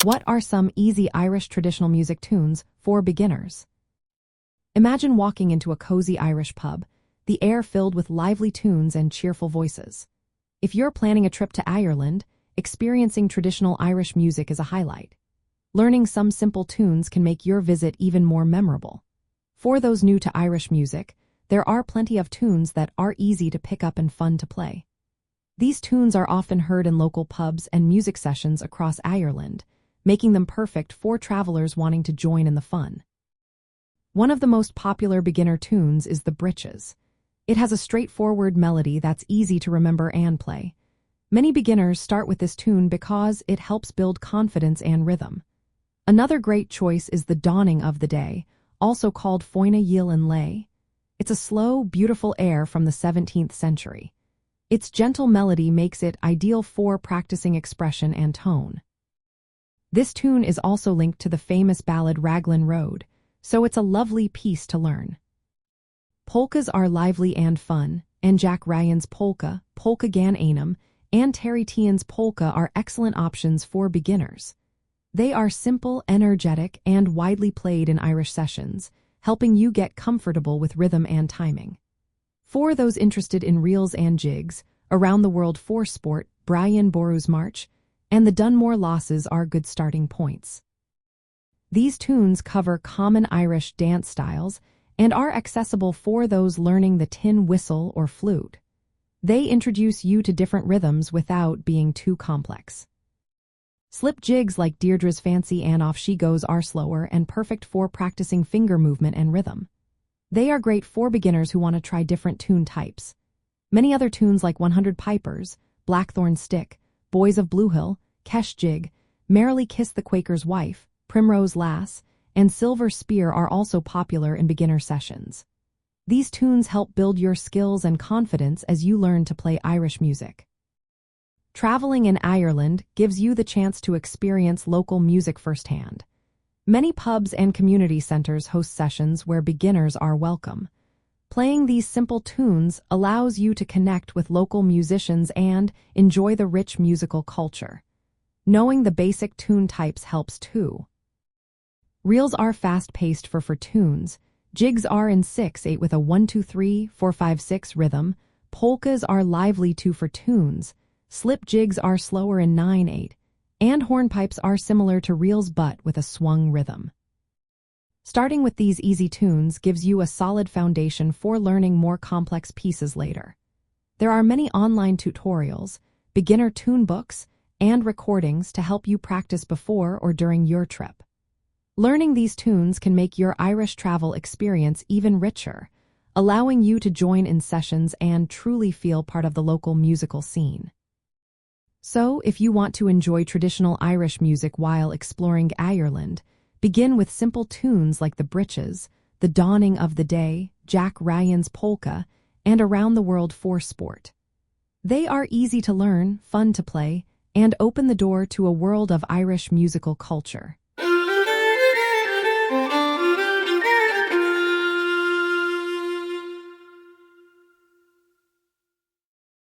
What are some easy Irish traditional music tunes for beginners? Imagine walking into a cozy Irish pub, the air filled with lively tunes and cheerful voices. If you're planning a trip to Ireland, experiencing traditional Irish music is a highlight. Learning some simple tunes can make your visit even more memorable. For those new to Irish music, there are plenty of tunes that are easy to pick up and fun to play. These tunes are often heard in local pubs and music sessions across Ireland, making them perfect for travelers wanting to join in the fun. One of the most popular beginner tunes is the Britches. It has a straightforward melody that's easy to remember and play. Many beginners start with this tune because it helps build confidence and rhythm. Another great choice is the Dawning of the Day, also called Foine Yiel and Lay. It's a slow, beautiful air from the 17th century. Its gentle melody makes it ideal for practicing expression and tone. This tune is also linked to the famous ballad Raglan Road, so it's a lovely piece to learn. Polkas are lively and fun, and Jack Ryan's Polka, Polka gan Ainm, and Terry Tian's Polka are excellent options for beginners. They are simple, energetic, and widely played in Irish sessions, helping you get comfortable with rhythm and timing. For those interested in reels and jigs, Around the World for Sport, Brian Boru's March, and the Dunmore Losses are good starting points. These tunes cover common Irish dance styles and are accessible for those learning the tin whistle or flute. They introduce you to different rhythms without being too complex. Slip jigs like Deirdre's Fancy and Off She Goes are slower and perfect for practicing finger movement and rhythm. They are great for beginners who want to try different tune types. Many other tunes like 100 Pipers, Blackthorn Stick, Boys of Blue Hill, Kesh Jig, Merrily Kiss the Quaker's Wife, Primrose Lass, and Silver Spear are also popular in beginner sessions. These tunes help build your skills and confidence as you learn to play Irish music. Traveling in Ireland gives you the chance to experience local music firsthand. Many pubs and community centers host sessions where beginners are welcome. Playing these simple tunes allows you to connect with local musicians and enjoy the rich musical culture. Knowing the basic tune types helps too. Reels are fast-paced for tunes. Jigs are in 6/8 with a 1-2-3-4-5-6 rhythm. Polkas are lively 2 for tunes. Slip jigs are slower in 9/8, and hornpipes are similar to reels but with a swung rhythm. Starting with these easy tunes gives you a solid foundation for learning more complex pieces later. There are many online tutorials, beginner tune books, and recordings to help you practice before or during your trip. Learning these tunes can make your Irish travel experience even richer, allowing you to join in sessions and truly feel part of the local musical scene. So, if you want to enjoy traditional Irish music while exploring Ireland, begin with simple tunes like the Britches, the Dawning of the Day, Jack Ryan's Polka, and Around the World for Sport. They are easy to learn, fun to play, and open the door to a world of Irish musical culture.